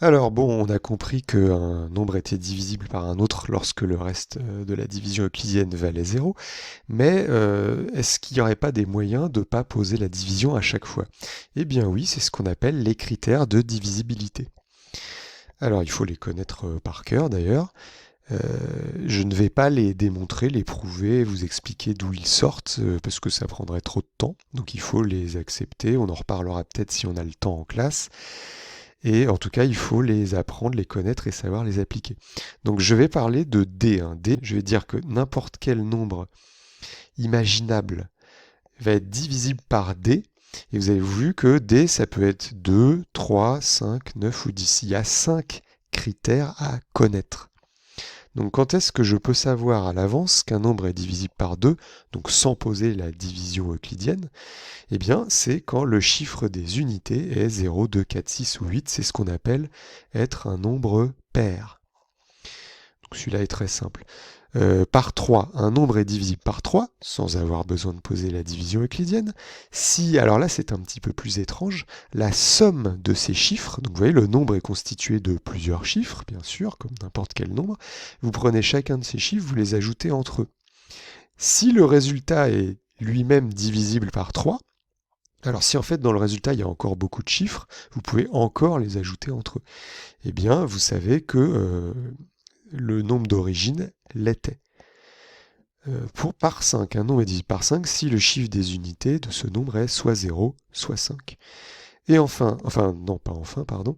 Alors bon, on a compris qu'un nombre était divisible par un autre lorsque le reste de la division euclidienne valait zéro, mais est-ce qu'il n'y aurait pas des moyens de ne pas poser la division à chaque fois? Eh bien oui, c'est ce qu'on appelle les critères de divisibilité. Alors il faut les connaître par cœur d'ailleurs. Euh, je ne vais pas les démontrer, les prouver, vous expliquer d'où ils sortent, parce que ça prendrait trop de temps. Donc il faut les accepter, on en reparlera peut-être si on a le temps en classe. Et en tout cas, il faut les apprendre, les connaître et savoir les appliquer. Donc je vais parler de D. D, je vais dire que n'importe quel nombre imaginable va être divisible par D. Et vous avez vu que D, ça peut être 2, 3, 5, 9 ou 10. Il y a 5 critères à connaître. Donc quand est-ce que je peux savoir à l'avance qu'un nombre est divisible par 2, donc sans poser la division euclidienne? Eh bien, c'est quand le chiffre des unités est 0, 2, 4, 6 ou 8. C'est ce qu'on appelle être un nombre pair. Donc celui-là est très simple. Par 3, un nombre est divisible par 3, sans avoir besoin de poser la division euclidienne. Si, alors là c'est un petit peu plus étrange, la somme de ces chiffres, donc vous voyez le nombre est constitué de plusieurs chiffres, bien sûr, comme n'importe quel nombre, vous prenez chacun de ces chiffres, vous les ajoutez entre eux. Si le résultat est lui-même divisible par 3, alors si en fait dans le résultat il y a encore beaucoup de chiffres, vous pouvez encore les ajouter entre eux. Eh bien, vous savez que le nombre d'origine l'était. Par 5, un nombre est divisible par 5 si le chiffre des unités de ce nombre est soit 0, soit 5. Et non pas enfin, pardon,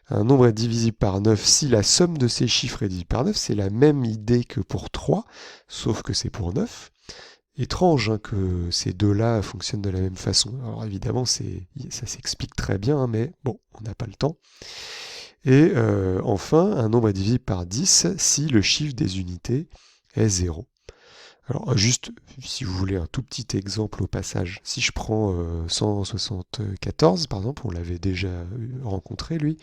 un nombre est divisible par 9 si la somme de ces chiffres est divisible par 9, c'est la même idée que pour 3, sauf que c'est pour 9. Étrange hein, que ces deux-là fonctionnent de la même façon. Alors évidemment, ça s'explique très bien, hein, mais bon, on n'a pas le temps. Et enfin, un nombre est divisible par 10 si le chiffre des unités est 0. Alors juste, si vous voulez un tout petit exemple au passage, si je prends 174 par exemple, on l'avait déjà rencontré lui,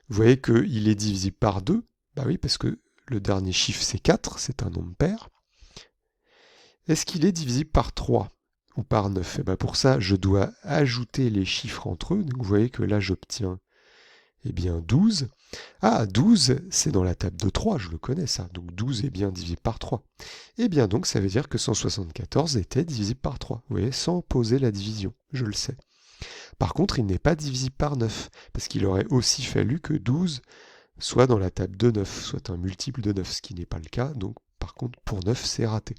vous voyez qu'il est divisible par 2, bah oui parce que le dernier chiffre c'est 4, c'est un nombre pair. Est-ce qu'il est divisible par 3 ou par 9? Et ben pour ça, je dois ajouter les chiffres entre eux, donc vous voyez que là j'obtiens eh bien 12. Ah, 12, c'est dans la table de 3, je le connais ça. Donc 12 est bien divisible par 3. Et bien donc ça veut dire que 174 était divisible par 3. Vous voyez, sans poser la division, je le sais. Par contre, il n'est pas divisible par 9, parce qu'il aurait aussi fallu que 12 soit dans la table de 9, soit un multiple de 9, ce qui n'est pas le cas. Donc par contre, pour 9, c'est raté.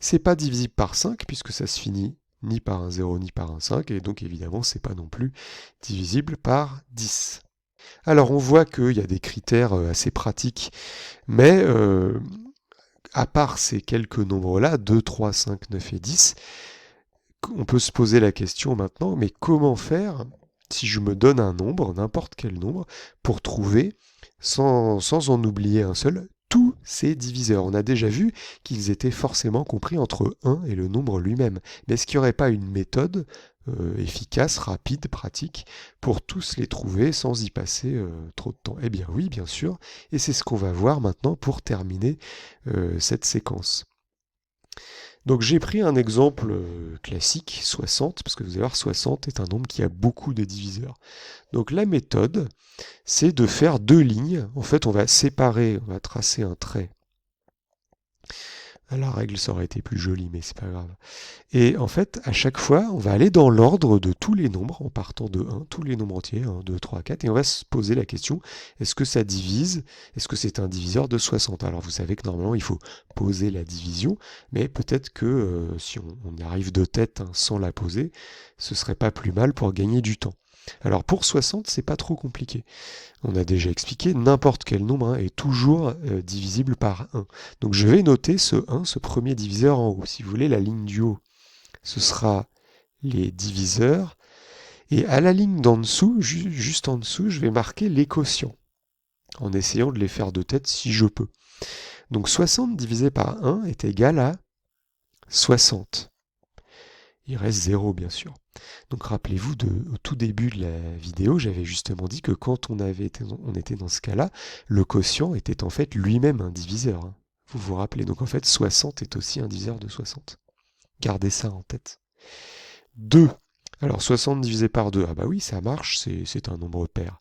C'est pas divisible par 5, puisque ça se finit ni par un 0 ni par un 5, et donc évidemment, c'est pas non plus divisible par 10. Alors on voit qu'il y a des critères assez pratiques, mais à part ces quelques nombres-là, 2, 3, 5, 9 et 10, on peut se poser la question maintenant, mais comment faire si je me donne un nombre, n'importe quel nombre, pour trouver, sans en oublier un seul, tous ces diviseurs? On a déjà vu qu'ils étaient forcément compris entre 1 et le nombre lui-même. Mais est-ce qu'il n'y aurait pas une méthode efficace, rapide, pratique, pour tous les trouver sans y passer trop de temps? Eh bien oui, bien sûr, et c'est ce qu'on va voir maintenant pour terminer cette séquence. Donc j'ai pris un exemple classique, 60, parce que vous allez voir, 60 est un nombre qui a beaucoup de diviseurs. Donc la méthode, c'est de faire deux lignes. En fait, on va séparer, on va tracer un trait. À la règle, ça aurait été plus joli, mais c'est pas grave. Et en fait, à chaque fois, on va aller dans l'ordre de tous les nombres, en partant de 1, tous les nombres entiers, 1, 2, 3, 4, et on va se poser la question, est-ce que ça divise? Est-ce que c'est un diviseur de 60? Alors vous savez que normalement, il faut poser la division, mais peut-être que si on y arrive de tête sans la poser, ce serait pas plus mal pour gagner du temps. Alors pour 60, c'est pas trop compliqué. On a déjà expliqué, n'importe quel nombre est toujours divisible par 1. Donc je vais noter ce 1, ce premier diviseur en haut. Si vous voulez, la ligne du haut, ce sera les diviseurs. Et à la ligne d'en dessous, juste en dessous, je vais marquer les quotients, en essayant de les faire de tête si je peux. Donc 60 divisé par 1 est égal à 60. Il reste 0 bien sûr. Donc rappelez-vous, au tout début de la vidéo, j'avais justement dit que quand on était dans ce cas-là, le quotient était en fait lui-même un diviseur. Vous vous rappelez, donc en fait 60 est aussi un diviseur de 60. Gardez ça en tête. 2. Alors 60 divisé par 2, ah bah oui, ça marche, c'est un nombre pair.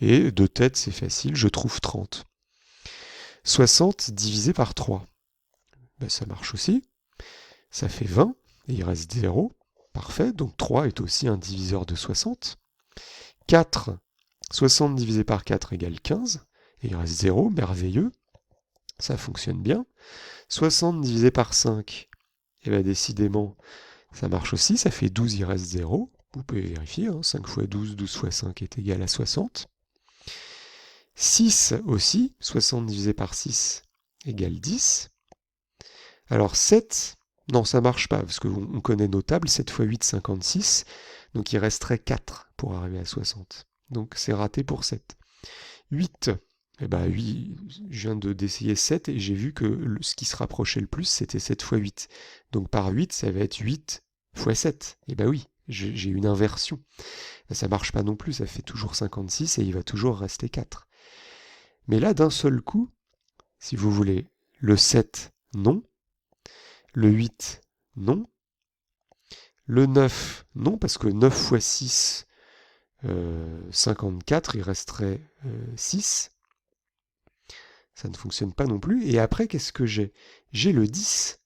Et de tête, c'est facile, je trouve 30. 60 divisé par 3, bah ça marche aussi. Ça fait 20, et il reste 0. Parfait, donc 3 est aussi un diviseur de 60. 4, 60 divisé par 4 égale 15, et il reste 0, merveilleux. Ça fonctionne bien. 60 divisé par 5, et bien décidément, ça marche aussi, ça fait 12, il reste 0. Vous pouvez vérifier, 5 fois 12, 12 fois 5 est égal à 60. 6 aussi, 60 divisé par 6 égale 10. Alors 7, non ça marche pas, parce qu'on connaît nos tables, 7 fois 8, 56, donc il resterait 4 pour arriver à 60. Donc c'est raté pour 7. 8, eh ben 8, je viens d'essayer 7 et j'ai vu que ce qui se rapprochait le plus, c'était 7 fois 8. Donc par 8, ça va être 8 fois 7. Eh ben oui, j'ai une inversion. Ça marche pas non plus, ça fait toujours 56 et il va toujours rester 4. Mais là, d'un seul coup, si vous voulez, le 7, non. Le 8, non. Le 9, non, parce que 9 fois 6, 54, il resterait 6. Ça ne fonctionne pas non plus. Et après, qu'est-ce que j'ai? J'ai le 10.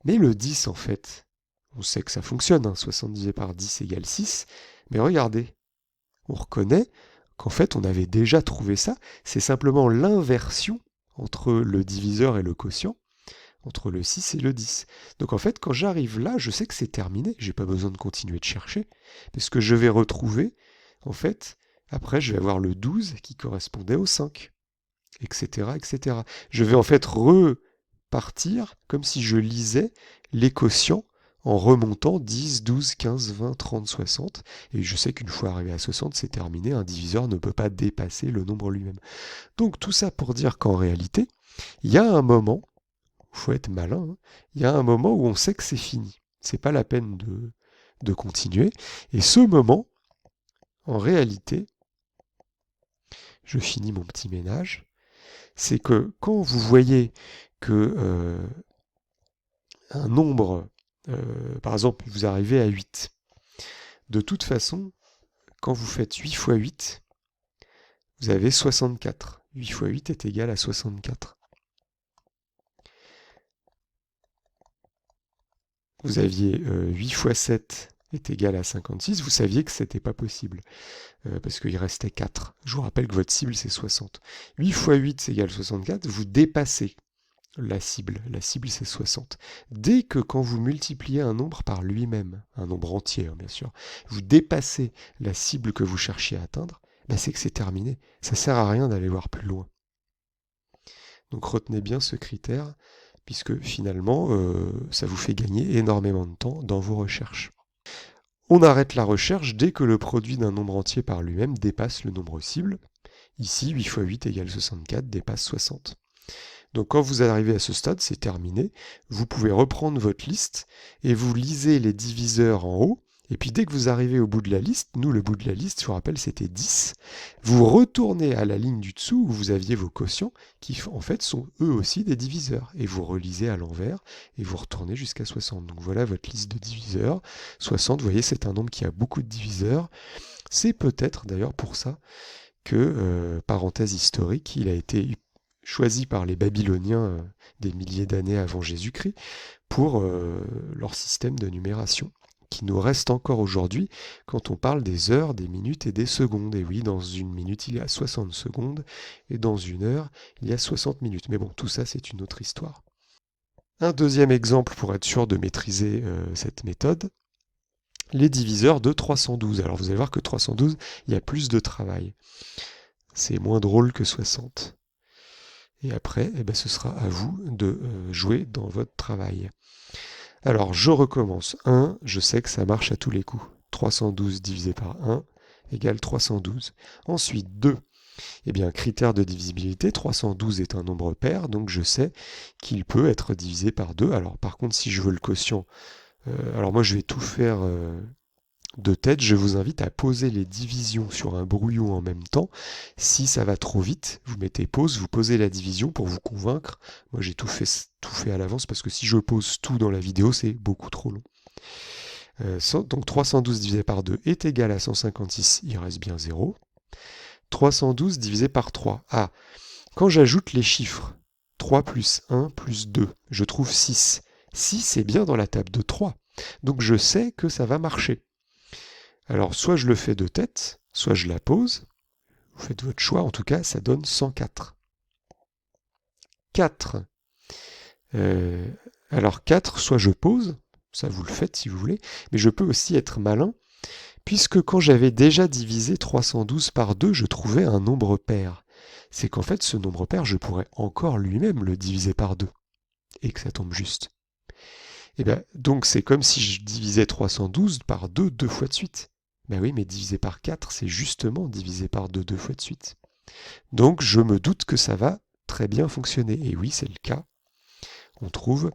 Mais le 10, en fait, on sait que ça fonctionne, 60 divisé par 10 égale 6. Mais regardez, on reconnaît qu'en fait, on avait déjà trouvé ça. C'est simplement l'inversion entre le diviseur et le quotient, entre le 6 et le 10. Donc en fait, quand j'arrive là, je sais que c'est terminé. J'ai pas besoin de continuer de chercher. Parce que je vais retrouver, en fait, après, je vais avoir le 12 qui correspondait au 5. Etc., etc. Je vais en fait repartir comme si je lisais les quotients en remontant 10, 12, 15, 20, 30, 60. Et je sais qu'une fois arrivé à 60, c'est terminé. Un diviseur ne peut pas dépasser le nombre lui-même. Donc tout ça pour dire qu'en réalité, il y a un moment, il faut être malin, il y a un moment où on sait que c'est fini. C'est pas la peine de continuer. Et ce moment, en réalité, je finis mon petit ménage, c'est que quand vous voyez que un nombre, par exemple, vous arrivez à 8, de toute façon, quand vous faites 8 fois 8, vous avez 64. 8 fois 8 est égal à 64. Vous aviez 8 fois 7 est égal à 56, vous saviez que c'était pas possible, parce qu'il restait 4. Je vous rappelle que votre cible, c'est 60. 8 fois 8 c'est égal à 64, vous dépassez la cible. La cible, c'est 60. Dès que quand vous multipliez un nombre par lui-même, un nombre entier, bien sûr, vous dépassez la cible que vous cherchiez à atteindre, bah c'est que c'est terminé. Ça sert à rien d'aller voir plus loin. Donc retenez bien ce critère, puisque finalement, ça vous fait gagner énormément de temps dans vos recherches. On arrête la recherche dès que le produit d'un nombre entier par lui-même dépasse le nombre cible. Ici, 8 fois 8 égale 64 dépasse 60. Donc quand vous arrivez à ce stade, c'est terminé. Vous pouvez reprendre votre liste et vous lisez les diviseurs en haut. Et puis dès que vous arrivez au bout de la liste, nous le bout de la liste, je vous rappelle, c'était 10. Vous retournez à la ligne du dessous où vous aviez vos quotients qui en fait sont eux aussi des diviseurs. Et vous relisez à l'envers et vous retournez jusqu'à 60. Donc voilà votre liste de diviseurs. 60, vous voyez, c'est un nombre qui a beaucoup de diviseurs. C'est peut-être d'ailleurs pour ça que, parenthèse historique, il a été choisi par les Babyloniens des milliers d'années avant Jésus-Christ pour leur système de numération, qui nous reste encore aujourd'hui quand on parle des heures, des minutes et des secondes. Et oui, dans une minute, il y a 60 secondes, et dans une heure, il y a 60 minutes. Mais bon, tout ça, c'est une autre histoire. Un deuxième exemple pour être sûr de maîtriser cette méthode, les diviseurs de 312. Alors vous allez voir que 312, il y a plus de travail. C'est moins drôle que 60. Et après, eh ben, ce sera à vous de jouer dans votre travail. Alors, je recommence. 1, je sais que ça marche à tous les coups. 312 divisé par 1 égale 312. Ensuite, 2. Eh bien, critère de divisibilité, 312 est un nombre pair, donc je sais qu'il peut être divisé par 2. Alors, par contre, si je veux le quotient, alors moi je vais tout faire de tête, je vous invite à poser les divisions sur un brouillon en même temps. Si ça va trop vite, vous mettez pause, vous posez la division pour vous convaincre. Moi j'ai tout fait à l'avance parce que si je pose tout dans la vidéo, c'est beaucoup trop long. Donc 312 divisé par 2 est égal à 156, il reste bien 0. 312 divisé par 3. Ah, quand j'ajoute les chiffres, 3 plus 1 plus 2, je trouve 6. 6 est bien dans la table de 3. Donc je sais que ça va marcher. Alors soit je le fais de tête, soit je la pose. Vous faites votre choix, en tout cas ça donne 104. 4. Alors 4, soit je pose, ça vous le faites si vous voulez, mais je peux aussi être malin, puisque quand j'avais déjà divisé 312 par 2, je trouvais un nombre pair. C'est qu'en fait, ce nombre pair, je pourrais encore lui-même le diviser par 2, et que ça tombe juste. Et bien, donc c'est comme si je divisais 312 par 2 deux fois de suite. Ben oui, mais divisé par 4, c'est justement divisé par 2 deux fois de suite. Donc je me doute que ça va très bien fonctionner. Et oui, c'est le cas. On trouve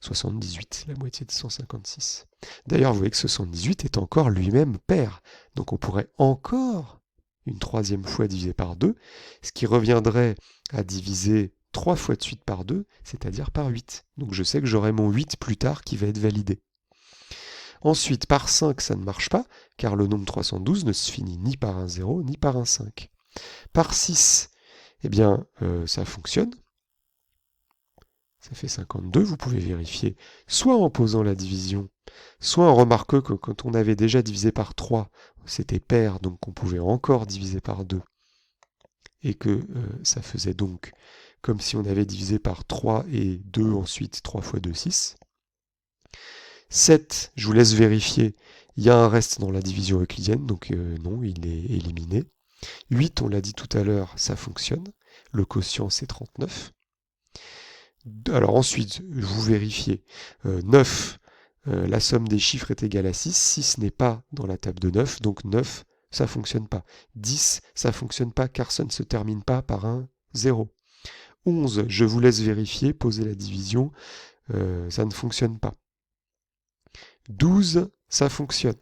78, la moitié de 156. D'ailleurs, vous voyez que ce 78 est encore lui-même pair. Donc on pourrait encore une troisième fois diviser par 2, ce qui reviendrait à diviser 3 fois de suite par 2, c'est-à-dire par 8. Donc je sais que j'aurai mon 8 plus tard qui va être validé. Ensuite, par 5, ça ne marche pas, car le nombre 312 ne se finit ni par un 0, ni par un 5. Par 6, eh bien, ça fonctionne. Ça fait 52, vous pouvez vérifier, soit en posant la division, soit en remarquant que quand on avait déjà divisé par 3, c'était pair, donc on pouvait encore diviser par 2, et que ça faisait donc comme si on avait divisé par 3 et 2 ensuite, 3 fois 2, 6. 7, je vous laisse vérifier, il y a un reste dans la division euclidienne, donc non, il est éliminé. 8, on l'a dit tout à l'heure, ça fonctionne, le quotient c'est 39. Alors ensuite, vous vérifiez. 9, la somme des chiffres est égale à 6. 6 n'est pas dans la table de 9, donc 9, ça ne fonctionne pas. 10, ça ne fonctionne pas car ça ne se termine pas par un 0. 11, je vous laisse vérifier, poser la division, ça ne fonctionne pas. 12, ça fonctionne.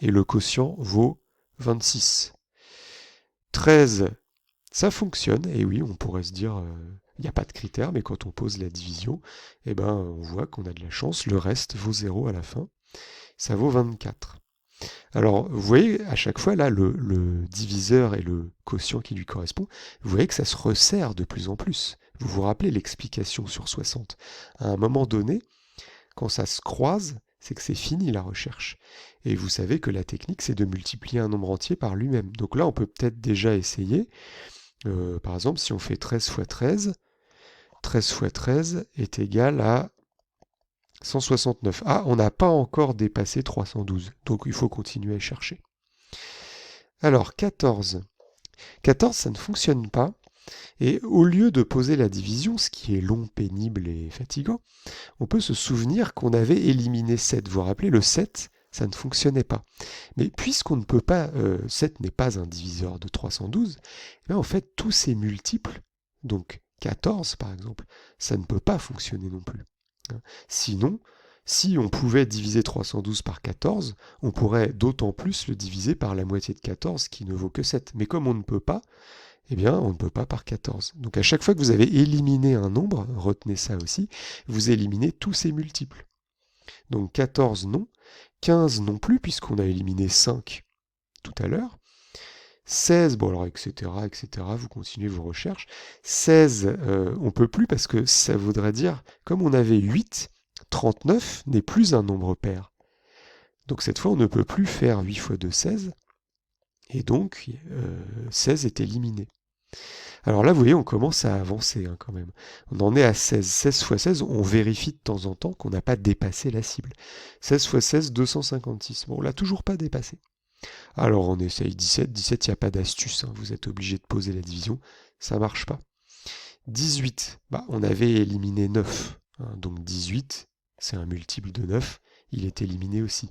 Et le quotient vaut 26. 13, ça fonctionne, et oui, on pourrait se dire, il n'y a pas de critère, mais quand on pose la division, eh ben, on voit qu'on a de la chance, le reste vaut 0 à la fin, ça vaut 24. Alors, vous voyez, à chaque fois, là, le diviseur et le quotient qui lui correspond, vous voyez que ça se resserre de plus en plus. Vous vous rappelez l'explication sur 60. À un moment donné, quand ça se croise, c'est que c'est fini la recherche. Et vous savez que la technique, c'est de multiplier un nombre entier par lui-même. Donc là, on peut peut-être déjà essayer. Par exemple, si on fait 13 fois 13, 13 fois 13 est égal à 169. Ah, on n'a pas encore dépassé 312, donc il faut continuer à chercher. Alors, 14. 14, ça ne fonctionne pas. Et au lieu de poser la division, ce qui est long, pénible et fatigant, on peut se souvenir qu'on avait éliminé 7. Vous vous rappelez, le 7, ça ne fonctionnait pas. Mais puisqu'on ne peut pas, 7 n'est pas un diviseur de 312, eh bien en fait, tous ces multiples, donc 14 par exemple, ça ne peut pas fonctionner non plus. Sinon, si on pouvait diviser 312 par 14, on pourrait d'autant plus le diviser par la moitié de 14 qui ne vaut que 7. Mais comme on ne peut pas, eh bien, on ne peut pas par 14. Donc à chaque fois que vous avez éliminé un nombre, retenez ça aussi, vous éliminez tous ses multiples. Donc 14 non, 15 non plus, puisqu'on a éliminé 5 tout à l'heure. 16, bon alors, etc., vous continuez vos recherches. 16, on ne peut plus parce que ça voudrait dire, comme on avait 8, 39 n'est plus un nombre pair. Donc cette fois, on ne peut plus faire 8 fois 2, 16, et donc 16 est éliminé. Alors là, vous voyez, on commence à avancer quand même. On en est à 16. 16 fois 16, on vérifie de temps en temps qu'on n'a pas dépassé la cible. 16 fois 16, 256. Bon, on l'a toujours pas dépassé. Alors on essaye 17. 17, il n'y a pas d'astuce. Vous êtes obligé de poser la division. Ça ne marche pas. 18, on avait éliminé 9. Donc 18, c'est un multiple de 9. Il est éliminé aussi.